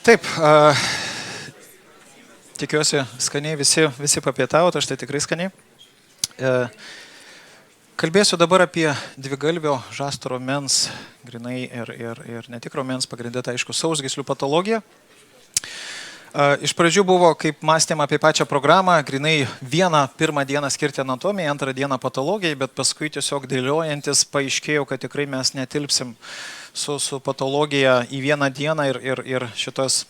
Taip, tikiuosi skaniai visi papietavot, aš tai tikrai skaniai. Kalbėsiu dabar apie dvigalvio žasto raumens, grinai ir ne tik raumens pagrindė, tai aišku, sausgyslių patologiją. Iš pradžių buvo, kaip mąstėm apie pačią programą, grinai pirmą dieną skirti anatomijai, antrą dieną patologijai, bet paskui tiesiog dėliojantis paaiškėjo, kad tikrai mes netilpsim su patologija į vieną dieną ir šitos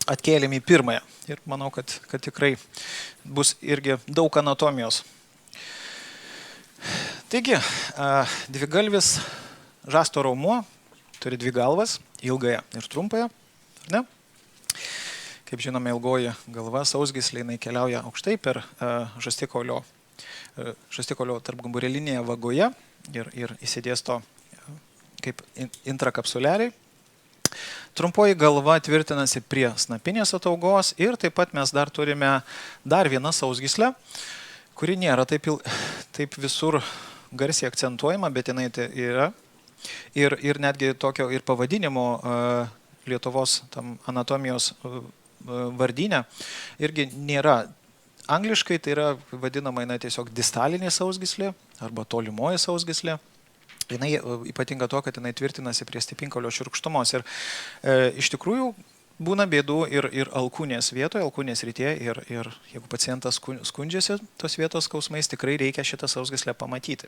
atkėlėm į pirmąją. Ir manau, kad tikrai bus irgi daug anatomijos. Taigi, dvigalvis žasto raumuo turi dvi galvas, ilgąją ir trumpąją, ar ne? Kaip žinome, ilgoji galva, sausgyslė, jinai keliauja aukštai per žastikaulio tarpgumburelinėje vagoje ir įsidėsto kaip intrakapsuliariai. Trumpoji galva tvirtinasi prie snapinės ataugos ir taip pat mes dar turime dar vieną sausgyslę, kuri nėra taip visur garsiai akcentuojama, bet jinai tai yra. Ir netgi tokio ir pavadinimo Lietuvos anatomijos vardyne irgi nėra. Angliškai tai yra vadinama tiesiog distalinė sausgyslė arba tolimoji sausgyslė. Jinai ypatinga to, kad jinai tvirtinasi prie stipinkaulio šiurkštumos. Ir iš tikrųjų būna bėdų ir alkūnės vietoje, alkūnės rytyje. Ir jeigu pacientas skundžiasi tos vietos skausmais, tikrai reikia šitą sausgyslę pamatyti.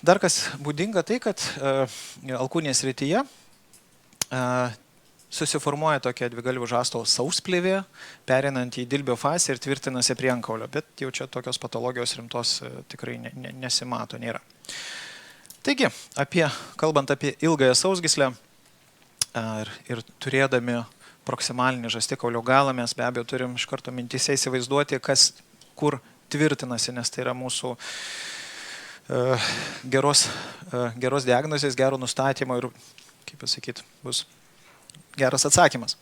Dar kas būdinga tai, kad alkūnės rytyje susiformuoja tokia dvigalvių žasto sausplėvė, perinant į dilbio fazę ir tvirtinasi prie ankaulio, bet jau čia tokios patologijos rimtos tikrai nesimato, nėra. Taigi, kalbant apie ilgąją sausgyslę ir turėdami proksimalinį žastikaulio galą, mes be abejo turim iš karto mintyse įsivaizduoti, kas kur tvirtinasi, nes tai yra mūsų geros diagnozės, gero nustatymo ir, kaip pasakyti, bus geras atsakymas.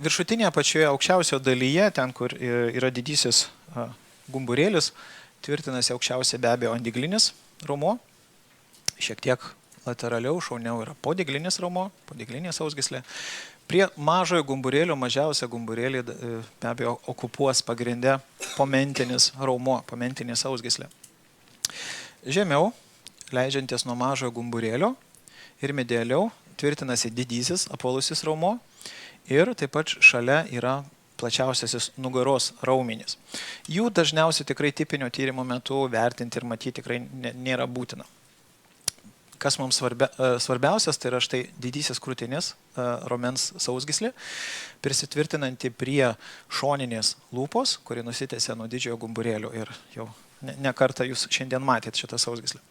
Viršutinėje pačioje aukščiausio dalyje, ten kur yra didysis gumburėlis, tvirtinasi aukščiausia be abejo andiglinis raumuo. Šiek tiek lateraliau, šauniau yra podyglinis raumuo, podyglinė sausgyslė. Prie mažojo gumburėlio, mažiausia gumburėlį be abejo okupuos pagrindę pomentinis raumuo, momentinė sausgyslė. Žemiau, leidžiantis nuo mažojo gumburėlio ir medialiau, tvirtinasi didysis apvalusis raumuo ir taip pat šalia yra plačiausiasis nugaros raumenys. Jų dažniausiai tikrai tipinio tyrimo metu vertinti ir matyti tikrai nėra būtina. Kas mums svarbiausias, tai yra štai didysis krūtinės raumens sausgyslė, prisitvirtinanti prie šoninės lūpos, kuri nusitęsia nuo didžiojo gumburėlio ir jau ne kartą jūs šiandien matėte šitą sausgyslę.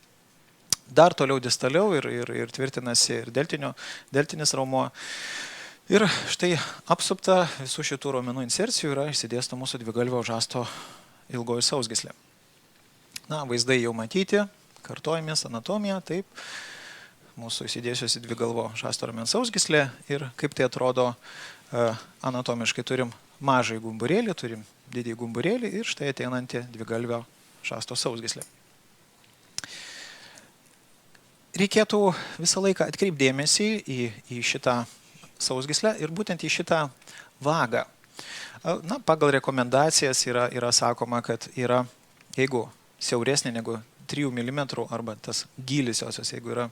Dar toliau distaliau ir tvirtinasi ir deltinis raumuo. Ir štai apsupta visų šitų raumenų insercijų yra išsidėsto mūsų dvigalvio žasto ilgoji sausgyslė. Na, vaizdai jau matyti, kartojamės anatomija, taip, mūsų įsidėsiuosi dvigalvo žasto raumens sausgyslė ir kaip tai atrodo anatomiškai. Turim mažąjį gumburėlį, turim didįjį gumburėlį ir štai ateinantį dvigalvio žasto sausgyslę. Reikėtų visą laiką atkreipdėmėsi į šitą sausgyslę ir būtent į šitą vagą. Na, pagal rekomendacijas yra sakoma, kad yra, jeigu siauresnė negu 3 mm arba tas gylis josios, jeigu yra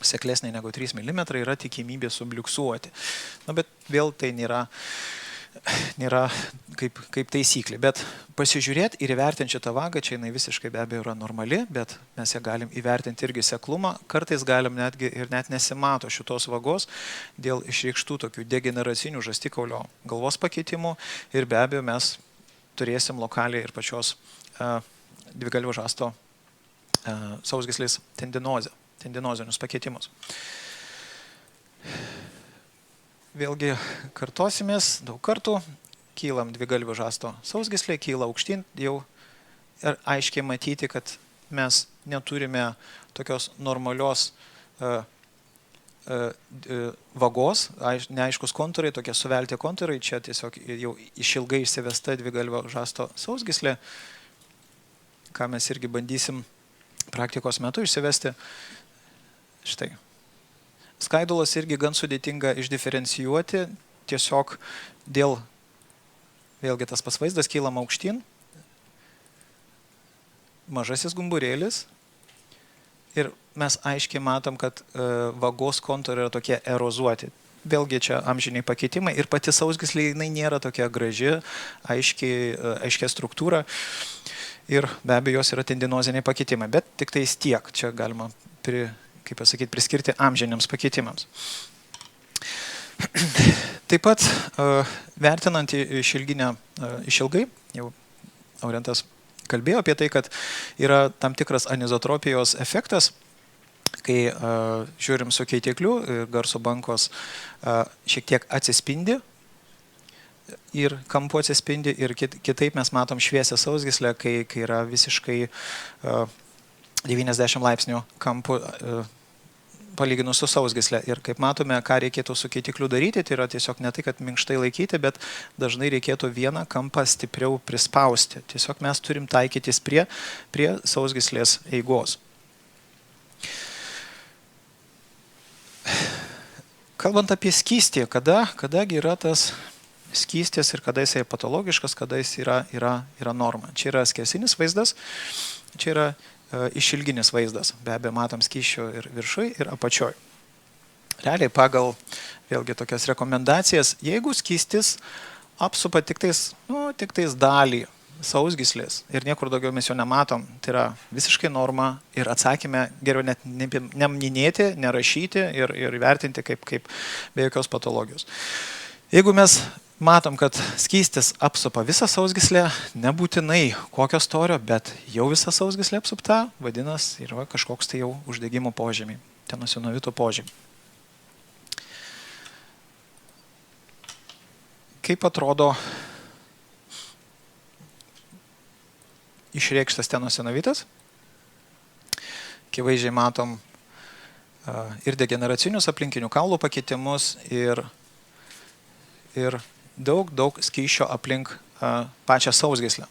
seklesnė negu 3 mm, yra tikimybė subliuksuoti. Na, bet vėl tai nėra kaip taisyklė, bet pasižiūrėti ir įvertinti šitą vagą, čia jinai visiškai be abejo yra normali, bet mes ją galim įvertinti irgi seklumą, kartais galim net nesimato šitos vagos dėl išreikštų tokių degeneracinių žastikaulio galvos pakeitimų ir be abejo mes turėsim lokaliai ir pačios dvigalvio žasto sausgyslės tendinozinius pakeitimus. Vėlgi kartosimės daug kartų, kylam dvigalvio žasto sausgyslė, kyla aukštyn, jau aiškiai matyti, kad mes neturime tokios normalios vagos, neaiškus kontūrai, tokie suvelti kontūrai, čia tiesiog jau išilgai išsivesta dvigalvio žasto sausgyslė, ką mes irgi bandysim praktikos metu išsivesti. Štai. Skaidulas irgi gan sudėtinga išdiferencijuoti, tiesiog dėl, vėlgi tas pats vaizdas, kylam aukštyn, mažasis gumburėlis ir mes aiškiai matom, kad vagos kontūrai yra tokie erozuoti. Vėlgi čia amžiniai pakeitimai ir pati sausgyslė jinai nėra tokia graži, aiškia struktūra ir be abejo jos yra tendinoziniai pakeitimai, bet tik tais tiek, čia galima, priskirti amžiniams pakeitimams. Taip pat vertinant išilgai, jau Aurentas kalbėjo apie tai, kad yra tam tikras anizotropijos efektas, kai žiūrim su keitikliu, garso bangos šiek tiek atsispindi ir kampu atsispindi ir kitaip mes matom šviesią sausgyslę, kai yra visiškai 90 laipsnių kampu palyginus su sausgyslė. Ir kaip matome, ką reikėtų su keitikliu daryti, tai yra tiesiog ne tai, kad minkštai laikyti, bet dažnai reikėtų vieną kampą stipriau prispausti. Tiesiog mes turim taikytis prie sausgyslės eigos. Kalbant apie skystį, kadagi yra tas skystis ir kada jis yra patologiškas, kada jis yra norma. Čia yra skersinis vaizdas, čia yra išilginis vaizdas. Be abejo, matom skysčių ir viršui, ir apačioj. Realiai pagal vėlgi tokias rekomendacijas, jeigu skystis apsupa tik tais dalį sausgyslės ir niekur daugiau mes jo nematom, tai yra visiškai norma ir atsakymę geriau net neminėti, nerašyti ir vertinti kaip be jokios patologijos. Jeigu mes matom, kad skystis apsupa visą sausgyslę, nebūtinai kokio storio, bet jau visą sausgyslę apsupta, vadinasi, yra kažkoks tai jau uždegimo požymiai, tenosinovito požymiai. Kaip atrodo išreikštas tenosinovitas? Akivaizdžiai matom ir degeneracinius aplinkinių kaulų pakitimus ir daug skysčio aplink pačią sausgyslę.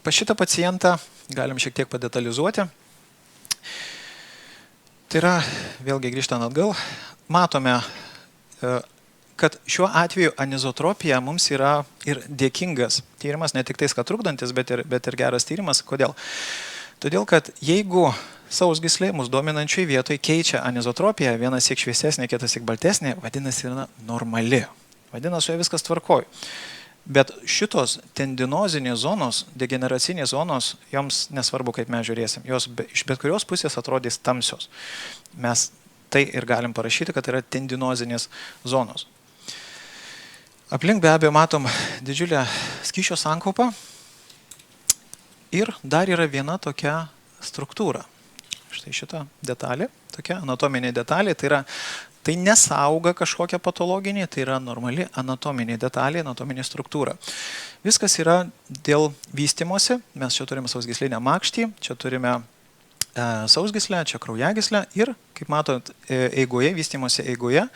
Pa šitą pacientą galim šiek tiek padetalizuoti. Tai yra, vėlgi grįžtant atgal, matome, kad šiuo atveju anizotropija mums yra ir dėkingas tyrimas, ne tik tais, kad trukdantis, bet ir geras tyrimas. Kodėl? Todėl, kad jeigu sausgyslė mūsų dominančiai vietoj keičia anizotropiją, vienas siek šviesesnė, kitas siek baltesnė, vadinasi, yra normali. Vadinasi, su ja viskas tvarkoj. Bet šitos tendinozinės zonos, degeneracinės zonos, joms nesvarbu, kaip mes žiūrėsim, jos iš bet kurios pusės atrodys tamsios. Mes tai ir galim parašyti, kad yra tendinozinės zonos. Aplink be abejo matom didžiulę skysčio sankaupą ir dar yra viena tokia struktūra. Štai šita detalė, tokia anatominė detalė, tai nesauga kažkokia patologinė, tai yra normali anatominė detalė, anatominė struktūra. Viskas yra dėl vystymosi, mes čia turime sausgyslinę makštį, čia turime sausgyslę, čia kraujagyslę ir, kaip matot, eigoje, vystymosi eigoje,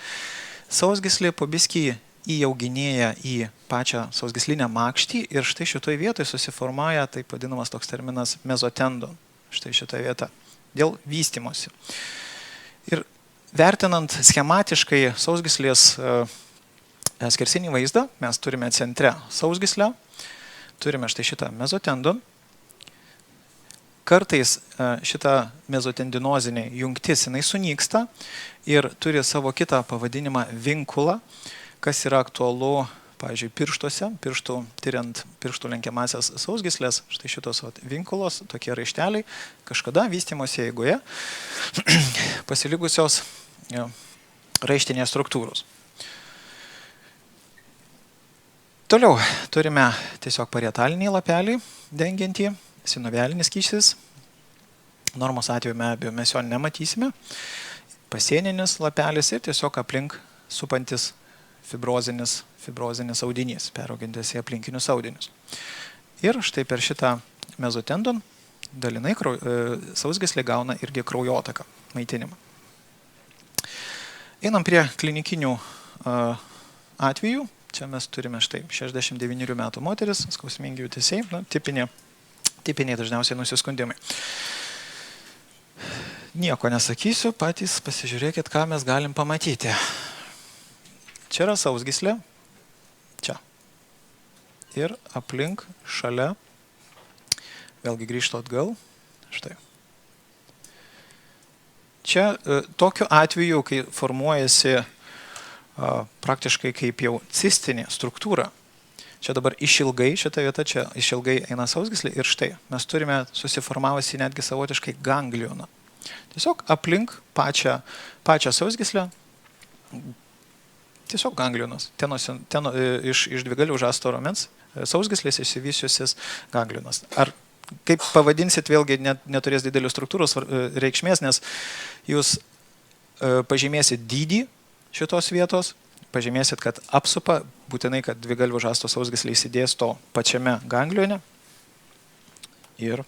sausgyslė po biskį įauginėja į pačią sausgyslinę makštį ir štai šitoje vietoje susiformuoja taip vadinamas toks terminas mezotendon. Štai šitą vietą. Dėl vystymosi. Ir vertinant schematiškai sausgyslės skersinį vaizdą, mes turime centre sausgyslę, turime štai šitą mezotendon. Kartais šita mezotendinozinė jungtis jinai sunyksta ir turi savo kitą pavadinimą vinkulą, kas yra aktualu, pavyzdžiui, pirštuose, tyriant pirštų lenkiamasias sausgyslės, štai šitos vinkulos, tokie raišteliai, kažkada vystymosi eigoje pasilikusios raištinės struktūros. Toliau turime tiesiog parietalinį lapelį dengiantį, sinovialinis skystis. Normos atveju mes jo nematysime. Pasieninis lapelis ir tiesiog aplink supantis fibrozinis audinys, peraugintis į aplinkinius audinius. Ir štai per šitą mezotendon dalinai sausgyslė gauna irgi kraujotaką, maitinimą. Einam prie klinikinių atvejų. Čia mes turime štai 69 metų moteris, skausmingi judesiai, tipiniai dažniausiai nusiskundimai. Nieko nesakysiu, patys pasižiūrėkit, ką mes galim pamatyti. Čia yra sausgyslė. Čia. Ir aplink šalia. Vėlgi grįžtu atgal. Štai. Čia tokiu atveju, kai formuojasi praktiškai kaip jau cistinė struktūra. Čia dabar išilgai, šita vieta čia išilgai eina sausgyslė ir štai mes turime susiformavusi netgi savotiškai ganglioną. Tiesiog aplink pačią sausgyslę, tiesiog ganglionas, iš dvigalvio žasto raumens sausgyslės išsivysiusis ganglionas. Ar kaip pavadinsit, vėlgi neturės didelio struktūros reikšmės, nes jūs pažymėsit dydį šitos vietos, pažymėsit, kad apsupa, būtinai, kad dvigalvio žasto sausgyslė įsidės to pačiame ganglione. Ir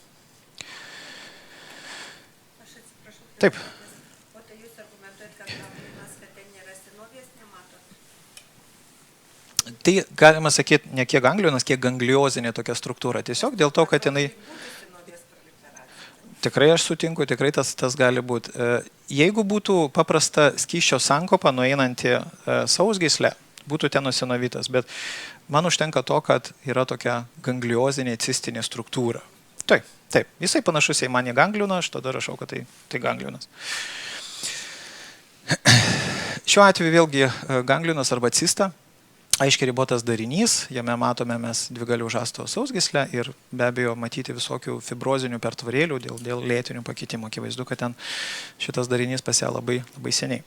taip. O tai jūs argumentuojat, kad ganglionas, kad ten nėra senovės, nematot? Tai galima sakyti ne kiek ganglionas, kiek gangliozinė tokia struktūra. Tiesiog dėl to, kad jinai... Tikrai aš sutinku, tikrai tas gali būti. Jeigu būtų paprasta skysčio sankopa nueinanti sausgyslę, būtų ten nusinovytas, bet man užtenka to, kad yra tokia gangliozinė cistinė struktūra. Taip, jisai panašus į manį ganglioną, aš tada rašau, kad tai ganglionas. Šiuo atveju vėlgi ganglionas arba cista, aiškiai ribotas darinys, jame matome mes dvigalvio žasto sausgyslę ir be abejo matyti visokių fibrozinių pertvarėlių dėl lėtinių pakitimų. Akivaizdu, kad ten šitas darinys pas ją labai seniai.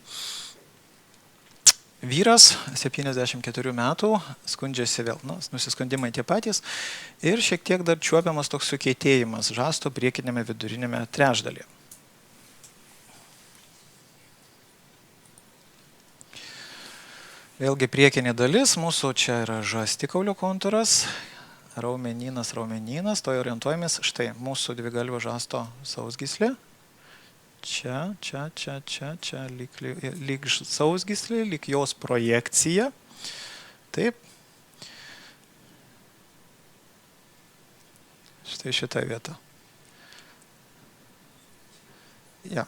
Vyras, 74 metų, skundžiasi vėl, nusiskundimai tie patys ir šiek tiek dar čiuopiamas toks sukietėjimas žasto priekinėme vidurinėme trečdalyje. Vėlgi priekinė dalis, mūsų čia yra žastikaulio kontūras, raumenynas, to orientuojamės, štai mūsų dvigalvio žasto sausgyslė. Čia, lyg sausgyslė, lyg jos projekcija. Taip. Štai šitą vietą. Ja.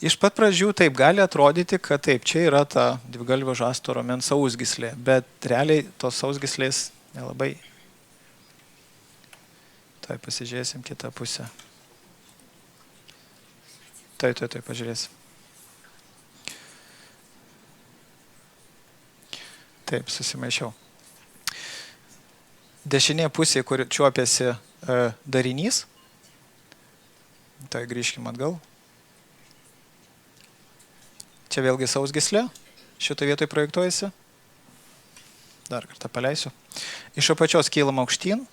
Iš pat pradžių taip gali atrodyti, kad taip, čia yra ta dvigalvio žasto raumens sausgyslė, bet realiai tos sausgyslės nelabai. Tai pasižiūrėsim kitą pusę. Taip, pažiūrėsim. Taip, susimaišiau. Dešinė pusė, kur čiuopiasi darinys. Tai grįžkim atgal. Čia vėlgi sausgyslė. Šitą vietoj projektuojasi. Dar kartą paleisiu. Iš apačios kylam aukštyn.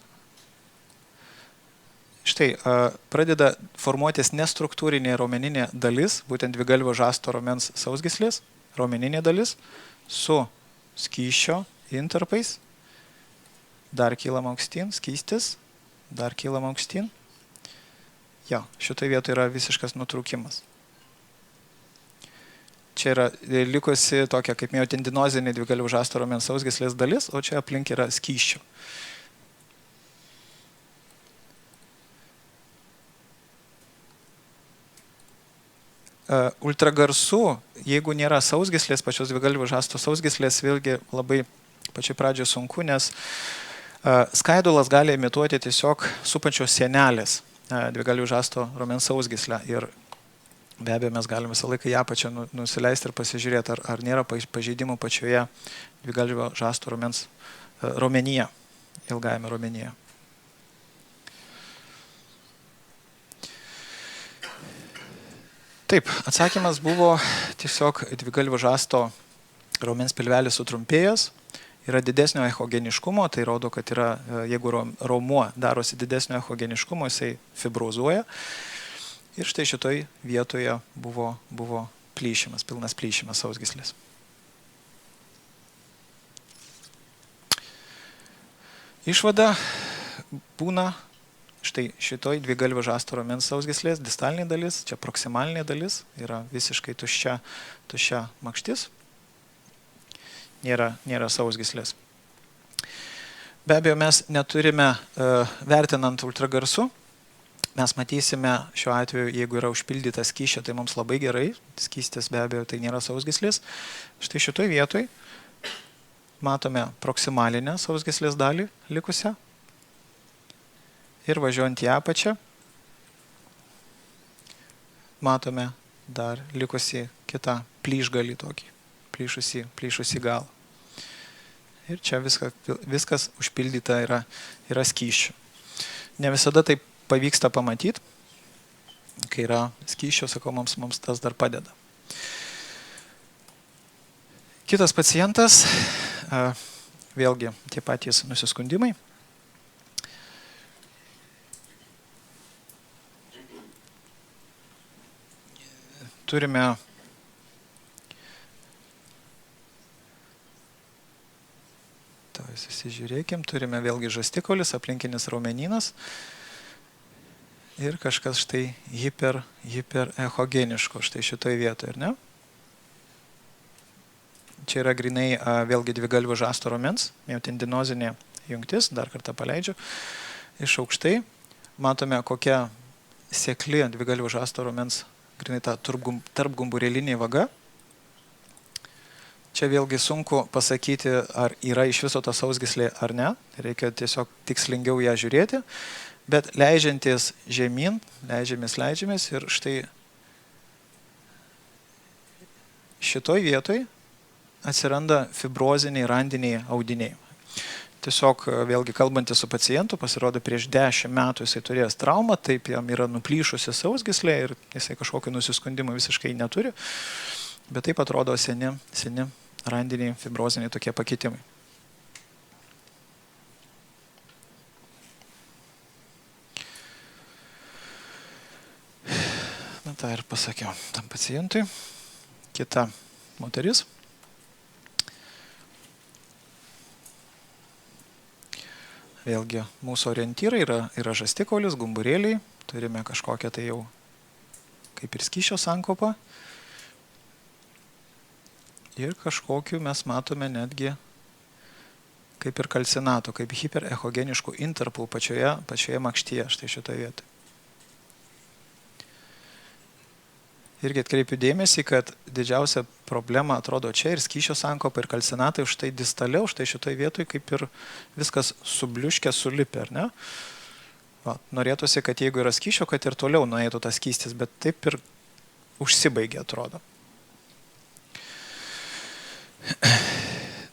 Štai, pradeda formuotis nestruktūrinė raumeninė dalis, būtent dvigalvio žasto raumens sausgyslės, raumeninė dalis, su skysčio intarpais. Dar kylam aukštyn, skystis, dar kylam aukštyn. Jo, šitoje vietoje yra visiškas nutrūkimas. Čia yra likusi tokia, kaip minėjau, tendinozinė dvigalvio žasto raumens sausgyslės dalis, o čia aplink yra skysčio. Ultragarsu, jeigu nėra sausgyslės, pačios dvigalvio žasto sausgyslės, vėlgi labai pačiai pradžioje sunku, nes skaidulas gali imituoti tiesiog supančios sienelės dvigalvio žasto raumens sausgyslę. Ir be abejo mes galime visą laiką ją pačią nusileisti ir pasižiūrėti, ar nėra pažeidimų pačioje dvigalvio žasto raumens raumenyje, ilgajame raumenyje. Taip, atsakymas buvo tiesiog dvigalvio žasto raumens pilvelis sutrumpėjęs, yra didesnio echogeniškumo, tai rodo, kad yra, jeigu raumuo darosi didesnio echogeniškumo, jisai fibrozuoja. Ir štai šitoj vietoje buvo plyšimas, pilnas plyšimas sausgyslės. Išvada būna štai šitoj dvigalvio žasto raumens sausgyslės distalinė dalis, čia proksimalinė dalis, yra visiškai tuščia makštis, nėra sausgyslės. Be abejo, mes neturime, vertinant ultragarsu, mes matysime šiuo atveju, jeigu yra užpildyta skysčio, tai mums labai gerai, skystis be abejo tai nėra sausgyslis. Štai šitoj vietoj matome proksimalinę sausgyslės dalį likusią ir važiuojant į apačią matome dar likusi kitą plyšgalį tokį, plyšusi galą. Ir čia viskas užpildyta yra skysčių. Ne visada taip pavyksta pamatyti, kai yra skysčio, sakau, mums tas dar padeda. Kitas pacientas, vėlgi tie patys nusiskundimai. Turime susižiūrėkim, turime vėlgi žastikolis, aplinkinis raumenynas ir kažkas štai hiperechogeniško štai šitoj vietoje, ar ne? Čia yra grinai vėlgi dvigalvio žasto raumens, miotendinozinė jungtis, dar kartą paleidžiu, iš aukštai. Matome, kokia sekli dvigalvio žasto raumens grinai ta tarpgumburėlinė vaga. Čia vėlgi sunku pasakyti, ar yra iš viso ta sausgyslė ar ne. Reikia tiesiog tikslingiau ją žiūrėti. Bet leidžiantis žemyn, leidžiamės ir štai šitoj vietoj atsiranda fibroziniai randiniai audiniai. Tiesiog vėlgi kalbantys su pacientu, pasirodo prieš 10 metų jisai turėjęs traumą, taip jam yra nuplyšusi sausgyslė ir jisai kažkokio nusiskundimo visiškai neturi, bet taip atrodo seni randiniai fibroziniai tokie pakitimai. Na tą ir pasakiau tam pacientui. Kita moteris. Vėlgi mūsų orientyrai yra žastikolis, gumburėliai, turime kažkokią tai jau kaip ir skysčio sankopą ir kažkokiu mes matome netgi kaip ir kalcinatų, kaip hiperechogeniškų intarpų pačioje makštyje, štai šitoje vietoje. Irgi atkreipiu dėmesį, kad didžiausia problema atrodo čia ir skysčio sankopa, ir kalcinatai štai distaliau, štai šitoje vietoje kaip ir viskas subliuškia, sulipia, ar ne? Va, norėtųsi, kad jeigu yra skysčio, kad ir toliau nueitų tas skystis, bet taip ir užsibaigė, atrodo.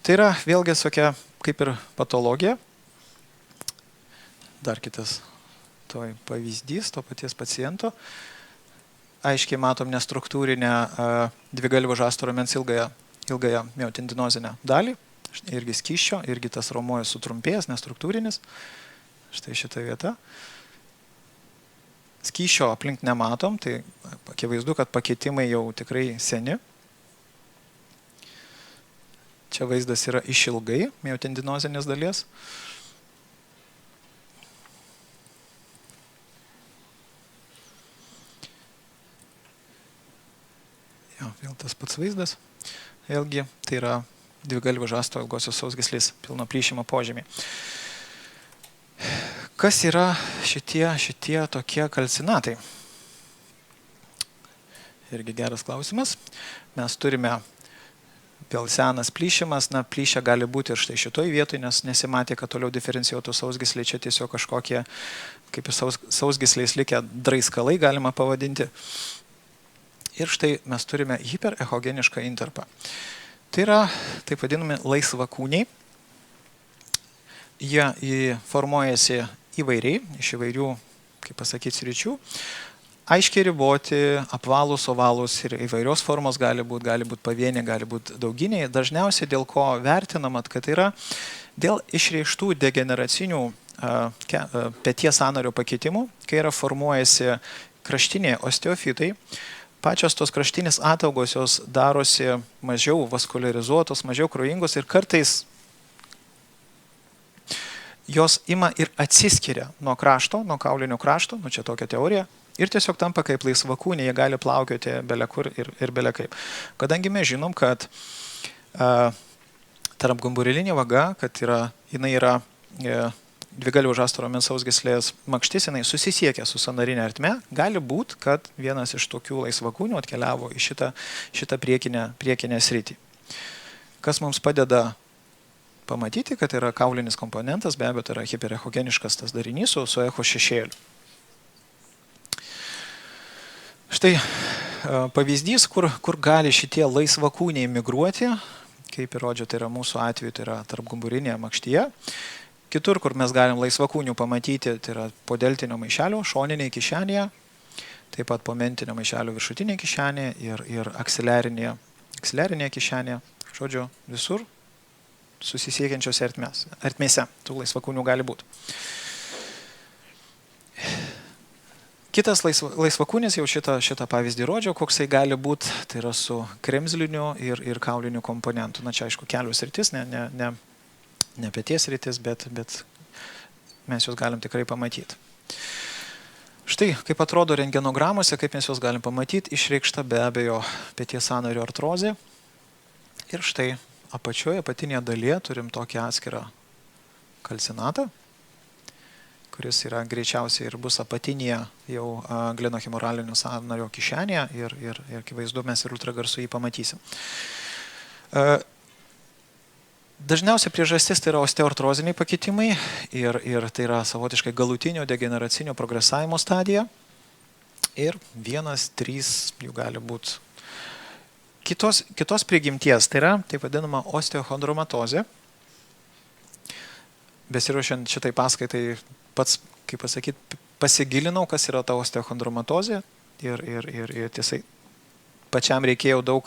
Tai yra vėlgi tokia kaip ir patologija. Dar kitas pavyzdys to paties paciento. Aiškiai matom nestruktūrinę dvigalvio žasto raumens ilgąją miotendinozinę dalį. Irgi skysčio, irgi tas raumojas sutrumpėjęs, nestruktūrinis. Štai šita vieta. Skysčio aplink nematom, tai akivaizdu, kad pakitimai jau tikrai seni. Čia vaizdas yra išilgai miotendinozinės dalies. Jo, vėl tas pats vaizdas. Vėlgi, tai yra dvigalvio žasto ilgosios sausgyslės pilno plyšimo požymiai. Kas yra šitie tokie kalcinatai? Irgi geras klausimas. Mes turime vėl senas plyšimas, plyšia gali būti ir štai šitoj vietoj, nes nesimatė, kad toliau diferencijuotų sausgyslė, čia tiesiog kažkokie, kaip ir sausgyslės likę draiskalai galima pavadinti. Ir štai mes turime hiperechogenišką intarpą. Tai yra, taip vadinami, laisvakūniai. Jie formuojasi įvairiai, iš įvairių, kaip pasakyti, sričių. Aiškiai riboti, apvalūs, ovalūs ir įvairios formos gali būti pavieniai, gali būti dauginiai. Dažniausiai dėl ko vertinamat, kad yra dėl išreikštų degeneracinių peties sąnario pakitimų, kai yra formuojasi kraštiniai osteofitai. Pačios tos kraštinės ataugos jos darosi mažiau vaskularizuotos, mažiau kraujingos ir kartais jos ima ir atsiskiria nuo krašto, nuo kaulinio krašto, čia tokia teorija, ir tiesiog tampa kaip laisvakūniai, jie gali plaukioti belekur ir belekaip. Kadangi mes žinom, kad tarpgumburėlinė vaga, kad jinai yra dvigalvio žasto raumens sausgyslės makštis, jinai susisiekia su sąnarinė ertme, gali būti, kad vienas iš tokių laisvakūnių atkeliavo į šitą priekinę sritį. Kas mums padeda pamatyti, kad yra kaulinis komponentas, be abejo, tai yra hiperechogeniškas tas darinys su echo šešėliu. Štai pavyzdys, kur gali šitie laisvakūniai migruoti, kaip ir rodžio, tai yra mūsų atveju, tai yra tarpgumburinėje makštyje. Kitur, kur mes galim laisvakūnių pamatyti, tai yra po deltinio maišelio, šoninėje kišenėje, taip pat po mentinio maišelio viršutinėje kišenėje ir aksilerinėje kišenėje. Žodžiu, visur susisiekiančios ertmėse tų laisvakūnių gali būti. Kitas laisvakūnis, jau šitą pavyzdį rodžio, koksai gali būti, tai yra su kremzliniu ir kauliniu komponentu. Na čia aišku kelios sritis, ne peties sritis, bet mes juos galim tikrai pamatyti. Štai, kaip atrodo rentgenogramose, kaip mes juos galim pamatyti, išreikšta be abejo peties sąnario artrozė. Ir štai apačioje, apatinėje dalyje turim tokį atskirą kalcinatą, kuris yra greičiausiai ir bus apatinėje jau glenohemoralinio sąnario kišenėje ir akivaizdu mes ir ultragarsu jį pamatysim. Dažniausia priežastis tai yra osteoartroziniai pakitimai ir tai yra savotiškai galutinio degeneracinio progresavimo stadija ir 1-3 jų gali būti. Kitos prigimties tai yra taip vadinama osteochondromatozė. Besiruošiant šitai paskaitai pats, kaip pasakyti, pasigilinau, kas yra ta osteochondromatozė ir tiesai pačiam reikėjo daug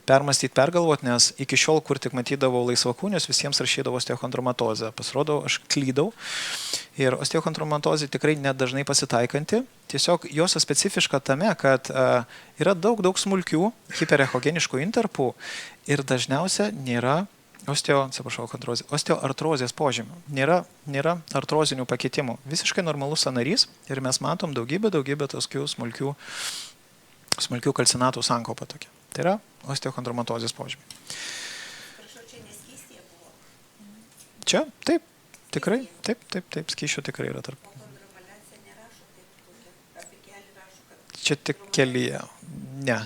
permastyti, pergalvoti, nes iki šiol, kur tik matydavau laisvakūnius, visiems rašydavo osteochondromatozę. Pasirodo, aš klydau ir osteochondromatozė tikrai nedažnai pasitaikanti. Tiesiog jos specifiška tame, kad yra daug smulkių hiperechogeniškų intarpų ir dažniausia nėra osteoartrozės požymių. Nėra artrozinių pakitimų. Visiškai normalus sąnarys ir mes matom daugybę tokių smulkių kalcinatų sankaupa tokia. Tai yra osteochondromatozės požymiai. Prašau, čia neskystė buvo? Čia? Taip, tikrai. Taip, skysčių tikrai yra tarp. O chondromalacija nerašo taip tokia, apie kelį rašo, kad... Čia tik kelyje. Ne.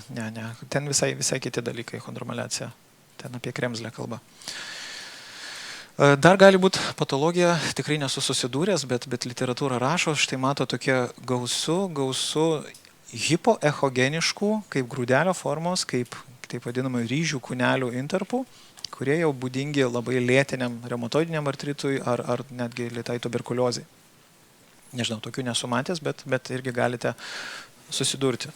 Ten visai kiti dalykai, chondromalacija. Ten apie kremzlę kalba. Dar gali būti patologija, tikrai nesu susidūręs, bet literatūra rašo, štai mato tokie gausu hipoechogeniškų, kaip grūdelio formos, kaip taip vadinamų ryžių kūnelių intarpų, kurie jau būdingi labai lėtiniam reumatoidiniam artritui ar netgi lėtai tuberkuliozei. Nežinau, tokių nesu matęs, bet irgi galite susidurti.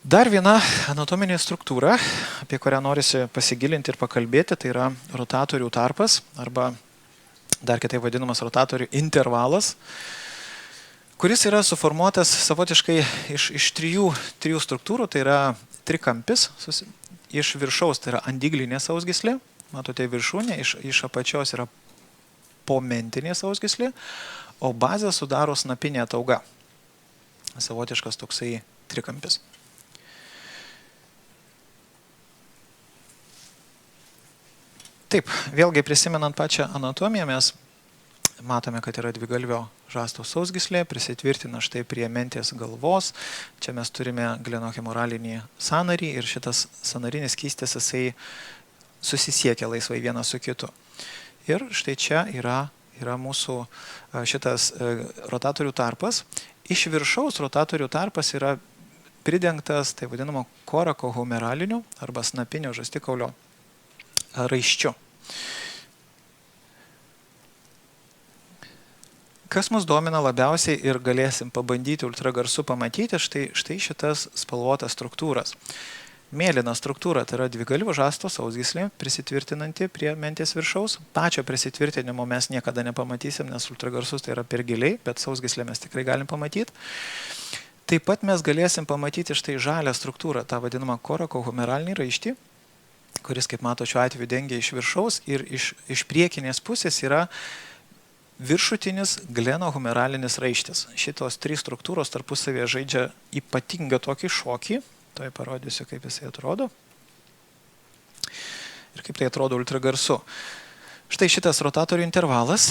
Dar viena anatominė struktūra, apie kurią norisi pasigilinti ir pakalbėti, tai yra rotatorių tarpas arba dar kitaip vadinamas rotatorių intervalas, kuris yra suformuotas savotiškai iš trijų struktūrų, tai yra trikampis, iš viršaus tai yra andiglinė sausgyslė, matote viršūnė, iš apačios yra pomentinė sausgyslė, o bazę sudaro snapinė atauga. Savotiškas toksai trikampis. Taip, vėlgi prisimenant pačią anatomiją, mes matome, kad yra dvigalvio žasto sausgyslė, prisitvirtina štai prie mentės galvos. Čia mes turime glenohemoralinį sąnarį ir šitas sąnarinis skystis jisai susisiekia laisvai vienas su kitu. Ir štai čia yra mūsų šitas rotatorių tarpas. Iš viršaus rotatorių tarpas yra pridengtas, tai vadinamo korakohumeraliniu arba snapinio žastikaulio raiščiu. Kas mus domina labiausiai ir galėsim pabandyti ultragarsu pamatyti, štai šitas spalvotas struktūras. Mėlyna struktūra tai yra dvigalvio žasto sausgyslė, prisitvirtinanti prie mentės viršaus. Pačio prisitvirtinimo mes niekada nepamatysim, nes ultragarsus tai yra per giliai, bet sausgyslę mes tikrai galim pamatyti. Taip pat mes galėsim pamatyti štai žalią struktūrą, tą vadinamą korakohumeralinį raištį, kuris, kaip mato, šiuo atveju dengia iš viršaus ir iš priekinės pusės yra viršutinis glenohumeralinis raištis. Šitos trys struktūros tarpusavėje žaidžia ypatingą tokį šokį. Tuoj parodysiu, kaip jisai atrodo. Ir kaip tai atrodo ultragarsu. Štai šitas rotatorių intervalas.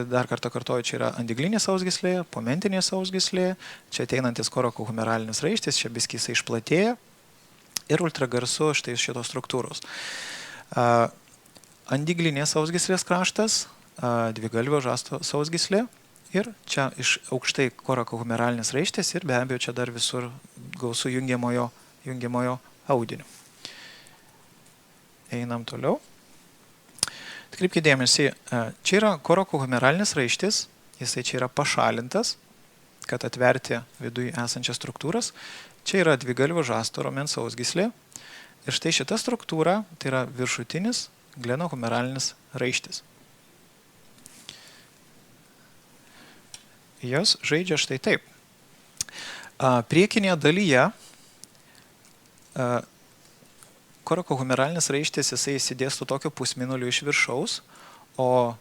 Dar kartą kartuoju, čia yra andiglinė sausgyslė, momentinė sausgyslė, čia ateinantis korakohumeralinis raištis, čia biskį jisai išplatėja ir ultragarsu štai šitos struktūros. Andiglinė sausgyslės kraštas, dvigalvio žasto sausgyslė ir čia iš aukštai korakohumeralinis raištis ir be abejo čia dar visur gausu jungiamojo audinio. Einam toliau. Atkreipkite dėmesį, čia yra korakohumeralinis raištis, jisai čia yra pašalintas, kad atverti viduje esančias struktūras. Čia yra dvigalvio žasto raumens sausgyslė ir štai šita struktūra tai yra viršutinis glenohumeralinis raištis. Jos žaidžia štai taip. Priekinėje dalyje korakohumeralinis raištis jisai įsidėstų tokiu pusmėnuliu iš viršaus, o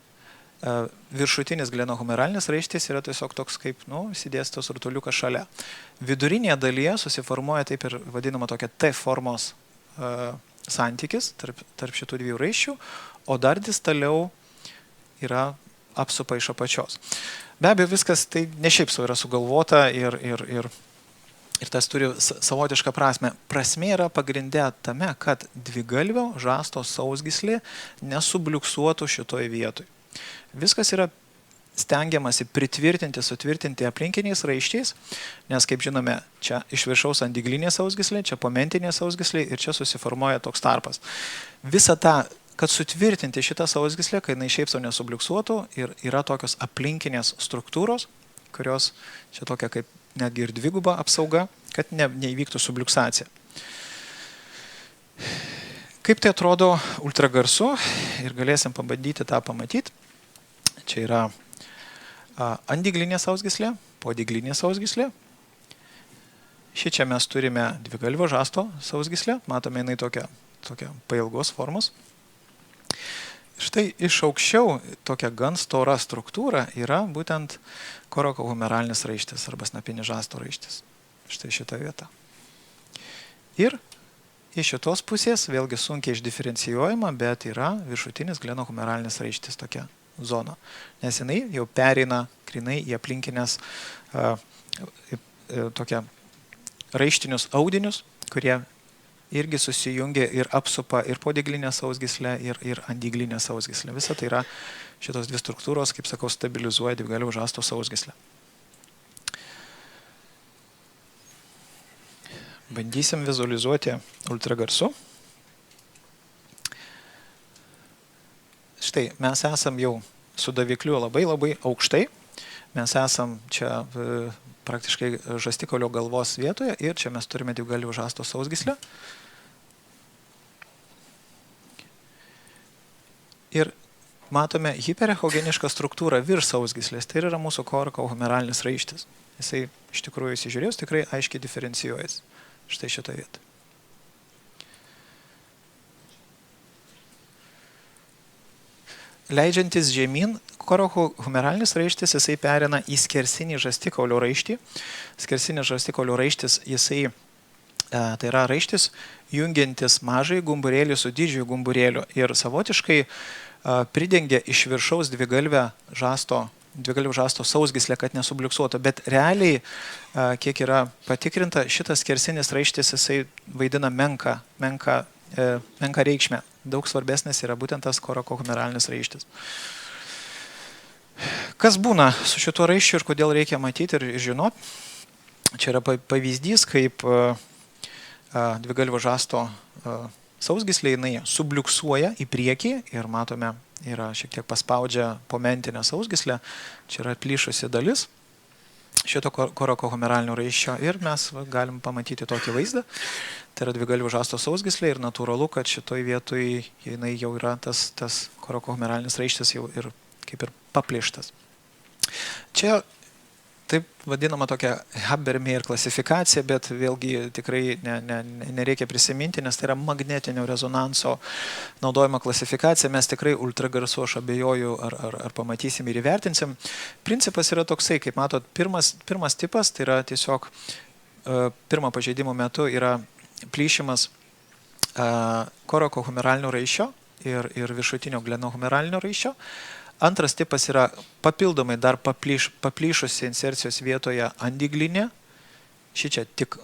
viršutinis glenohumeralinis raištis yra tiesiog toks kaip, įsidėstos rutuliukas šalia. Vidurinėje dalyje susiformuoja taip ir vadinama tokia T formos santykis tarp šitų dviejų raiščių, o dar distaliau yra apsupa iš apačios. Be abejo, viskas tai ne šiaip sau yra sugalvota ir tas turi savotišką prasme. Prasmė yra pagrindė tame, kad dvigalvio žasto sausgyslė nesubliuksuotų šitoj vietoj. Viskas yra stengiamasi sutvirtinti aplinkiniais raiščiais, nes, kaip žinome, čia iš viršaus andiglinė sausgyslė, čia momentinė sausgyslė ir čia susiformuoja toks tarpas. Visa ta, kad sutvirtinti šitą sausgyslę, kad jinai šiaip sau nesubliuksuotų ir yra tokios aplinkinės struktūros, kurios čia tokia kaip netgi ir dviguba apsauga, kad neįvyktų subliuksacija. Kaip tai atrodo ultragarsu ir galėsim pabandyti tą pamatyti. Čia yra andiglinė sausgyslė, podiglinė sausgyslė. Šičia mes turime dvigalvio žasto sausgyslę, matome jinai tokia pailgos formos. Štai iš aukščiau tokia gan stora struktūra yra būtent korakohumeralinis raištis arba snapinis žasto raištis. Štai šita vieta. Ir iš šitos pusės vėlgi sunkiai išdiferencijuojama, bet yra viršutinis glenohumeralinis raištis tokia zona. Nes jinai jau pereina grynai į aplinkinės tokia raištinius audinius, kurie irgi susijungia ir apsupa ir podiglinę sausgyslę, ir andiglinę sausgyslę. Visa tai yra šitos dvi struktūros, kaip sakau, stabilizuoja dvigalvio žasto sausgyslę. Bandysim vizualizuoti ultragarsu. Štai, mes esam jau su davikliu labai aukštai. Mes esam čia praktiškai žastikaulio galvos vietoje ir čia mes turime dvigalvio žasto sausgyslę. Ir matome hiperechogenišką struktūrą virš sausgyslės. Tai yra mūsų korakohumeralinis raištis. Jisai iš tikrųjų įsižiūrėjus tikrai aiškiai diferencijuojas. Štai šitą vietą. Leidžiantis žemyn, korakohumeralinis raištis jisai perina į skersinį žastikaulio raištį. Skersinis žastikaulio raištis jisai tai yra raištis jungiantis mažai gumburėlį su didžiuoju gumburėliu ir savotiškai pridengia iš viršaus dvigalvio žasto sausgyslę, kad nesubliuksuotų. Bet realiai, kiek yra patikrinta, šitas skersinis raištis jisai vaidina menką reikšmę. Daug svarbesnis yra būtent tas korakohumeralinis raištis. Kas būna su šituo raiščiu ir kodėl reikia matyti ir žinoti? Čia yra pavyzdys, kaip dvigalvio žasto sausgyslė jinai subliuksuoja į priekį ir matome, yra šiek tiek paspaudžia momentinę sausgyslę. Čia yra plyšusi dalis šito korakohumeralinio raiščio ir mes galim pamatyti tokį vaizdą. Tai yra dvigalvio žasto sausgyslė ir natūralu, kad šitoj vietoj jinai jau yra tas korakohumeralinis raištis jau ir kaip ir paplėštas. Čia taip vadinama tokia Haber-Meyer klasifikacija, bet vėlgi tikrai nereikia prisiminti, nes tai yra magnetinio rezonanso naudojama klasifikacija. Mes tikrai ultragarsu, aš abejoju, ar pamatysim ir įvertinsim. Principas yra toksai, kaip matot, pirmas tipas, tai yra tiesiog pirmo pažeidimo metu yra plyšimas korakohumeralinio raiščio ir viršutinio glenohumeralinio raiščio. Antras tipas yra papildomai dar paplyšusi insercijos vietoje andiglinė. Šičia tik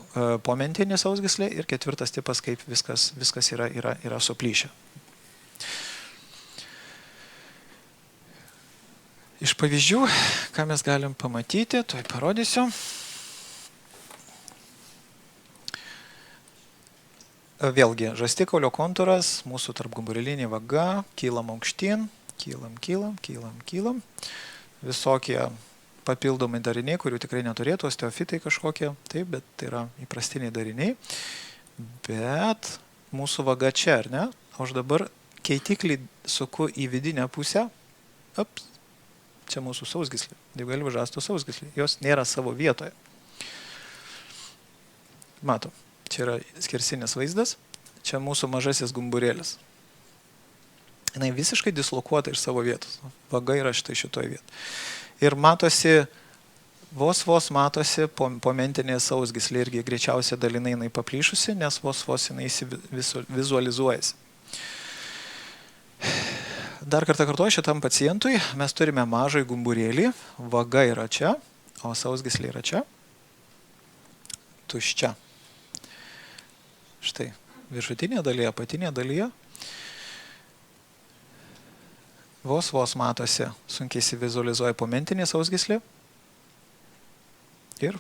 pomentinė sausgyslė. Ir ketvirtas tipas, kaip viskas yra suplyšę. Iš pavyzdžių, ką mes galim pamatyti, tuoj parodysiu. Vėlgi, žastikaulio kontūras, mūsų tarpgumburelinė vaga, kylam aukštyn, kylam. Visokie papildomai dariniai, kurių tikrai neturėtų, osteofitai kažkokie, taip, bet tai yra įprastiniai dariniai. Bet mūsų vaga čia, ar ne? O aš dabar keitiklį suku į vidinę pusę. Čia mūsų sausgyslė, dvigalvio žasto sausgyslė. Jos nėra savo vietoje. Matom. Čia yra skersinis vaizdas, čia mūsų mažasis gumburėlis. Jis visiškai dislokuota iš savo vietos. Vaga yra šitoje vietoje. Ir matosi, vos matosi pomentinė sausgyslė irgi greičiausiai dalinai jinai paplyšusi, nes vos jinai vizualizuojasi. Dar kartą kartuoju, šitam pacientui mes turime mažai gumburėlį, vaga yra čia, o sausgyslė yra čia. Tuščia. Štai, viršutinė dalyje, apatinė dalyje. Vos matosi, sunkiai įsivizualizuoja pomentinė sausgyslė. Ir,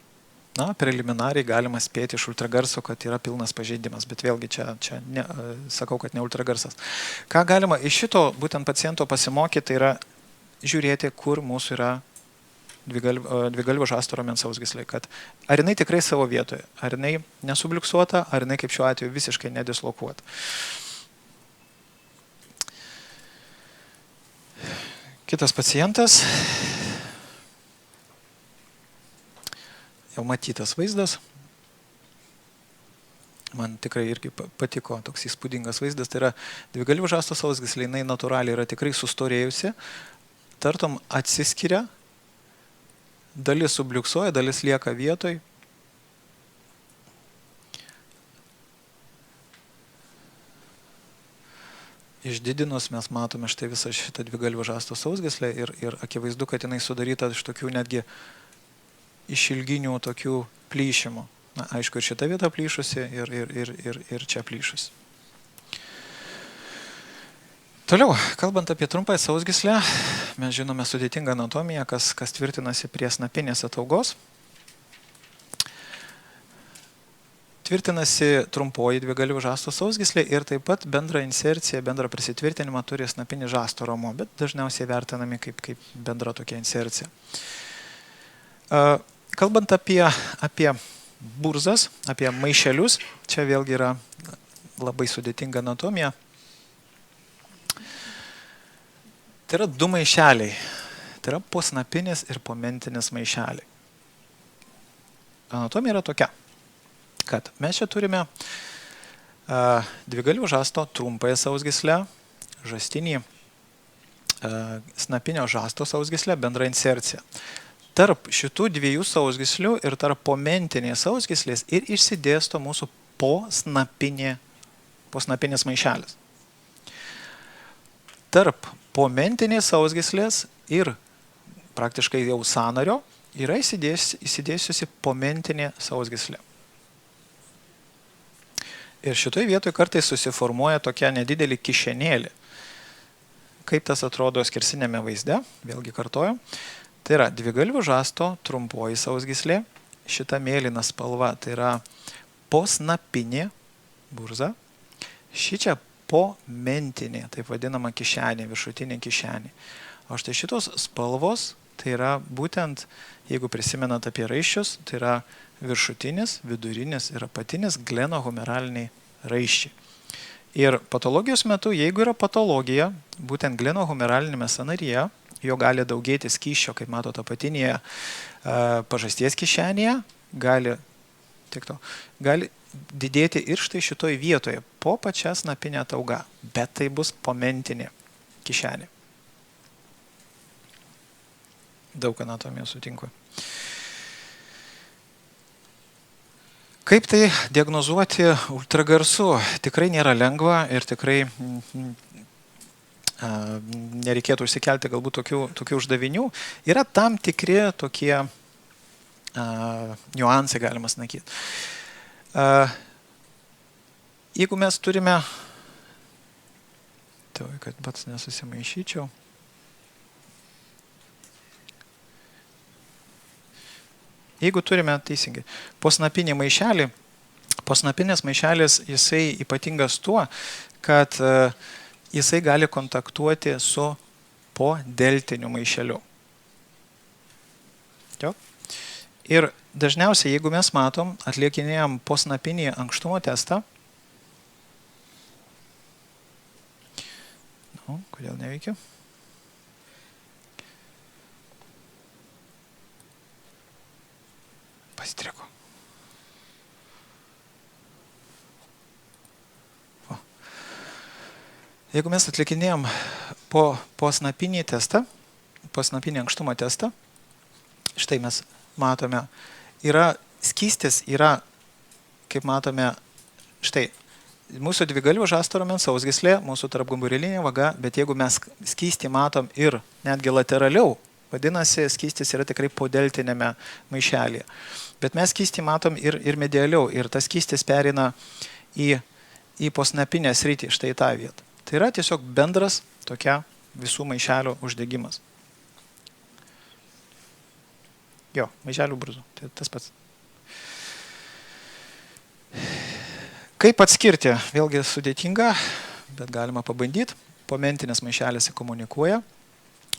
preliminariai galima spėti iš ultragarso, kad yra pilnas pažeidimas, bet vėlgi čia sakau, kad ne ultragarsas. Ką galima iš šito būtent paciento pasimokyti, tai yra žiūrėti, kur mūsų yra dvigalvio žasto raumens sausgyslė, kad ar jinai tikrai savo vietoje, ar jinai nesubliuksuota, ar jinai kaip šiuo atveju visiškai nedislokuota. Kitas pacientas, jau matytas vaizdas, man tikrai irgi patiko toks įspūdingas vaizdas, tai yra dvigalvio žasto sausgyslė, jinai natūraliai yra tikrai sustorėjusi, tartum atsiskiria, dalis subliuksuoja, dalis lieka vietoj. Išdidinus mes matome štai visą šitą dvigalvio žasto sausgyslę ir akivaizdu, kad jinai sudaryta iš tokių netgi išilginių tokių plyšimų. Aišku, ir šita vieta plyšusi ir čia plyšusi. Toliau, kalbant apie trumpąją sausgyslę, mes žinome sudėtingą anatomiją, kas tvirtinasi prie snapinės ataugos. Tvirtinasi trumpoji dvigalvio žasto sausgyslė ir taip pat bendrą inserciją, bendrą prisitvirtinimą turi snapinis žasto raumuo, bet dažniausiai vertinami kaip bendra tokia insercija. Kalbant apie burzas, apie maišelius, čia vėlgi yra labai sudėtinga anatomija. Tai yra du maišeliai. Tai yra posnapinis ir pomentinis maišeliai. Anatomija yra tokia, kad mes čia turime dvigalvio žasto trumpąją sausgyslę, žastinį snapinio žasto sausgyslę, bendrą inserciją. Tarp šitų dviejų sausgyslių ir tarp pomentinės sausgyslės ir išsidėsto mūsų posnapinis maišelis. Tarp pomentinės sausgyslės ir praktiškai jau sąnario yra įsidėsiusi pomentinė sausgyslė. Ir šitoje vietoje kartais susiformuoja tokia nedidelį kišenėlį. Kaip tas atrodo skersinėme vaizde, vėlgi kartoju. Tai yra dvigalvio žasto trumpoji sausgyslė, šita mėlyna spalva, tai yra posnapinė burza, šičia pomentinė, taip vadinama kišenė, viršutinė kišenė. O štai šitos spalvos, tai yra būtent, jeigu prisimenat apie raiščius, tai yra viršutinis, vidurinis ir apatinis glenohumeraliniai raiščiai. Ir patologijos metu, jeigu yra patologija, būtent glenohumeralinėme sąnaryje, jo gali daugėti skysčio, kaip matote, apatinėje pažasties kišenėje, gali didėti ir štai šitoj vietoje, po pačia snapinė atauga, bet tai bus pomentinė kišenė. Daug anatomijos sutinku. Kaip tai diagnozuoti ultragarsu? Tikrai nėra lengva ir tikrai nereikėtų užsikelti galbūt tokių uždavinių, yra tam tikri tokie niuansai, galima sakyti. Jeigu mes turime, kad pats nesusimaišyčiau, jeigu turime teisingai posnapinį maišelį, posnapinės maišelis jisai ypatingas tuo, kad jisai gali kontaktuoti su podeltiniu maišeliu. Jo? Ir dažniausiai, jeigu mes matom, atliekinėjom posnapinį ankštumo testą, kodėl neveikia? Pasitriko. Jeigu mes atlikinėjom posnapinį testą, posnapinį ankštumo testą, štai mes matome, skystis yra, kaip matome, štai, mūsų dvigalių žasto raumens sausgyslė, mūsų tarpgumburelinė vaga, bet jeigu mes skystį matom ir netgi lateraliau, vadinasi, skystis yra tikrai podeltinėme maišelėje. Bet mes skystį matom ir medialiau, ir tas skystis perina į posnapinę sritį, štai tą vietą. Tai yra tiesiog bendras tokia visų maišelių uždegimas. Jo, maišelių bruzdų, tai tas pats. Kaip atskirti? Vėlgi sudėtinga, bet galima pabandyti. Pomentinis maišelis komunikuoja,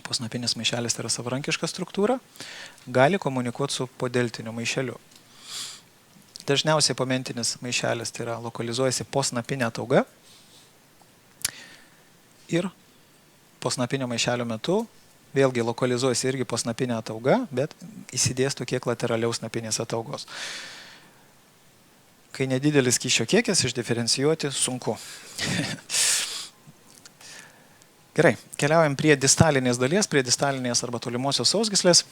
posnapinis maišelis tai yra savarankiška struktūra, gali komunikuoti su podeltiniu maišeliu. Dažniausiai pomentinis maišelis tai yra lokalizuojasi posnapinė atauga ir posnapinio maišelio metu vėlgi lokalizuojasi irgi posnapinė atauga, bet įsidėstų kiek lateraliaus snapinės ataugos. Kai nedidelis skysčio kiekis, išdiferencijuoti sunku. Gerai, keliaujam prie distalinės dalies, prie distalinės arba tolimosios sausgyslės.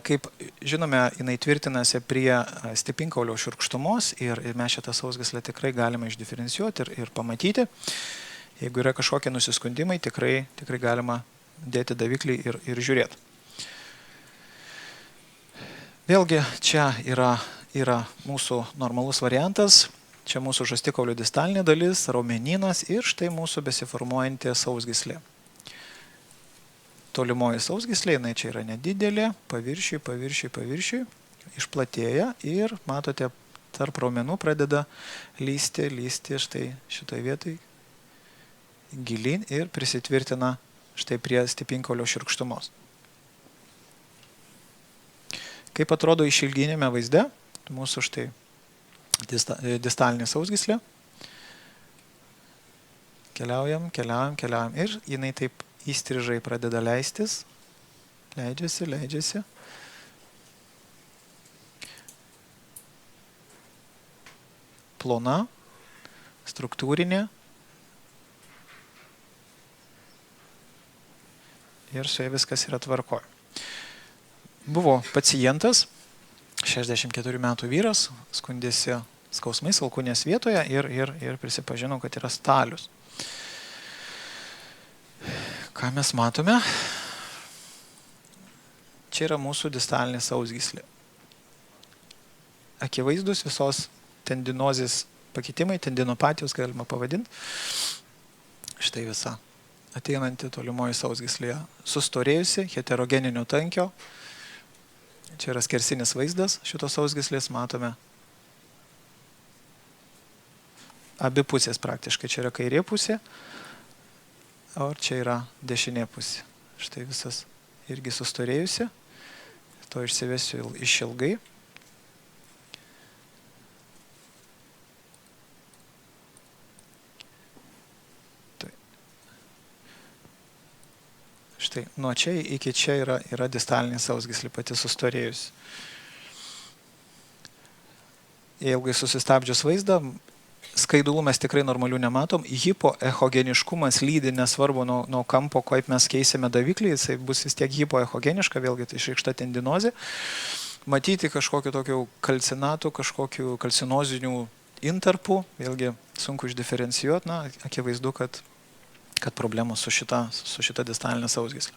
Kaip žinome, jinai tvirtinasi prie stipinkaulio šiurkštumos ir mes šitą sausgyslę tikrai galime išdiferencijuoti ir pamatyti. Jeigu yra kažkokie nusiskundimai, tikrai galima dėti daviklį ir žiūrėti. Vėlgi, čia yra mūsų normalus variantas, čia mūsų žastikaulio distalinė dalis, raumenynas ir štai mūsų besiformuojanti sausgyslė. Tolimoji sausgyslė, jinai čia yra nedidelė, paviršiui, išplatėja ir matote, tarp raumenų pradeda lysti štai šitoj vietai gilin ir prisitvirtina štai prie stipinkaulio šiurkštumos. Kaip atrodo išilginėme vaizde, mūsų štai distalinė sausgyslė. Keliaujam ir jinai taip įstrižai pradeda leistis, leidžiasi. Plona, struktūrinė. Ir su ja viskas yra tvarkoje. Buvo pacientas, 64 metų vyras, skundėsi skausmais alkūnės vietoje ir prisipažino, kad yra stalius. Ką mes matome? Čia yra mūsų distalinė sausgyslė. Akivaizdus visos tendinozės pakitimai, tendinopatijos galima pavadinti. Štai visa ateinanti tolimoji sausgyslė sustorėjusi, heterogeninio tankio. Čia yra skersinis vaizdas šitos sausgyslės, matome abi pusės praktiškai. Čia yra kairė pusė, o čia yra dešinė pusė. Štai visas irgi sustorėjusi. To išsivesiu išilgai. Štai, nuo čia iki čia yra distalinė sausgyslė pati sustorėjusi. Ilgai susistabdžius vaizdą, skaidulų mes tikrai normalių nematom. Hipoechogeniškumas lydi, nesvarbu nuo kampo, kaip mes keisime daviklį, jisai bus vis tiek hipoechogeniška, vėlgi tai išreikšta tendinozė. Matyti kažkokiu tokiu kalcinatų, kažkokiu kalcinozinių intarpų, vėlgi sunku išdiferencijuoti, akivaizdu, kad kad problemos su šita distalinė sausgyslė.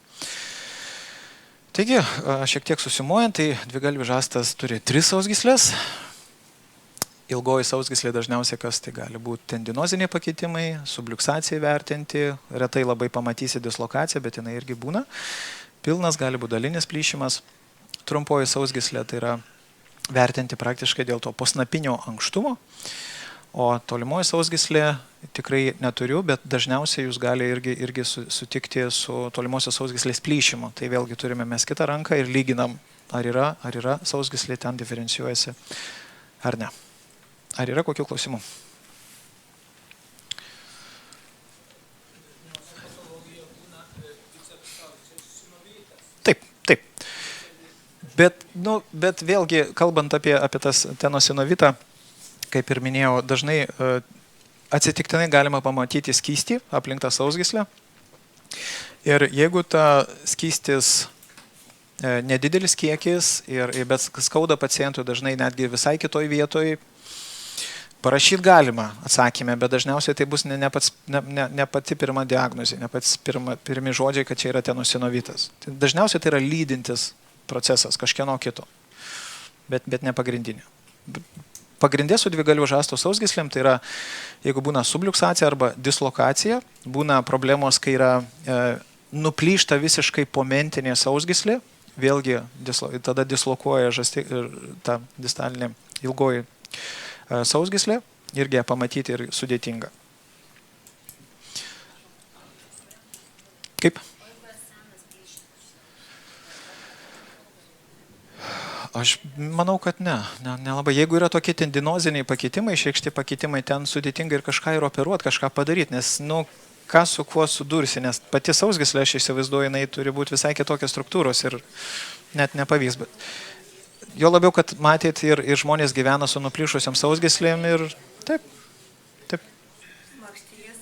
Taigi, šiek tiek susimuojant, tai dvigalvis žastas turi 3 sausgyslės. Ilgoji sausgyslė dažniausiai kas tai gali būti tendinoziniai pakitimai, subluxacijai vertinti, retai labai pamatysi dislokaciją, bet jinai irgi būna. Pilnas gali būti dalinis plyšimas. Trumpoji sausgyslė tai yra vertinti praktiškai dėl to posnapinio ankštumo. O tolimoji sausgyslė tikrai neturiu, bet dažniausiai jūs gali irgi sutikti su tolimosios sausgyslės plyšimu. Tai vėlgi turime mes kitą ranką ir lyginam, ar yra sausgyslė, ten diferencijuojasi ar ne. Ar yra kokių klausimų? Taip. Bet vėlgi, kalbant apie tas tenosinovitą, kaip ir minėjau, dažnai atsitiktinai galima pamatyti skystį aplink tą sausgyslę. Ir jeigu ta skystis nedidelis kiekis, bet skauda pacientui dažnai netgi visai kitoj vietoj, parašyti galima atsakymę, bet dažniausiai tai bus ne pati pirma diagnozė, ne pats pirmi žodžiai, kad čia yra tenosinuvitas. Dažniausiai tai yra lydintis procesas kažkieno kito, bet ne pagrindinė. Pagrindė su dvigalviu žasto sausgyslėm tai yra, jeigu būna subluxacija arba dislokacija, būna problemos, kai yra nuplyšta visiškai momentinė sausgyslė, vėlgi tada dislokuoja ta distalinė ilgoji sausgyslė, irgi pamatyti ir sudėtinga. Kaip? Aš manau, kad nelabai. Jeigu yra tokie tendinoziniai pakitimai, išreikšti pakitimai, ten sudėtinga ir kažką ir operuoti, kažką padaryti, nes, ką su kuo sudursi, nes pati sausgyslė, aš įsivaizduoju, jinai turi būti visai kitokios struktūros ir net nepavyks. Jo labiau, kad matėt ir žmonės gyvena su nuplyšusiam sausgyslėm ir taip. Makštyje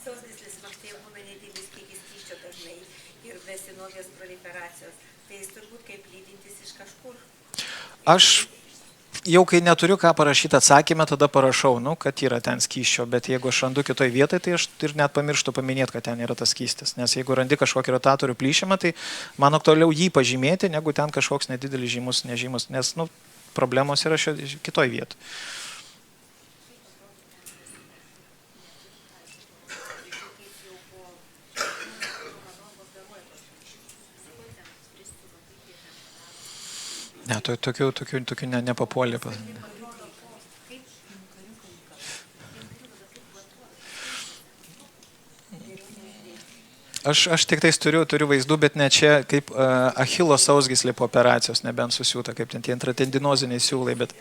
sausgyslės makštyje būna nedidelis kiekis skysčio dažnai ir be sinovijos proliferacijos. Tai jis turbūt kaip lydintis iš kažkur. Aš jau kai neturiu ką parašyti atsakymę, tada parašau, kad yra ten skysčio, bet jeigu aš randu kitoj vietoj, tai aš ir net pamirštu paminėti, kad ten yra tas skystis. Nes jeigu randi kažkokį rotatorių plyšimą, tai man aktualiau jį pažymėti, negu ten kažkoks nedidelis žymus, nežymus, nes problemos yra kitoj vietoj. Ne, tokių nepapuolė. Aš tik tais turiu vaizdų, bet ne čia kaip Achilo sausgyslė po operacijos, nebent susiūta, kaip ten tie intratendinoziniai siūlai, bet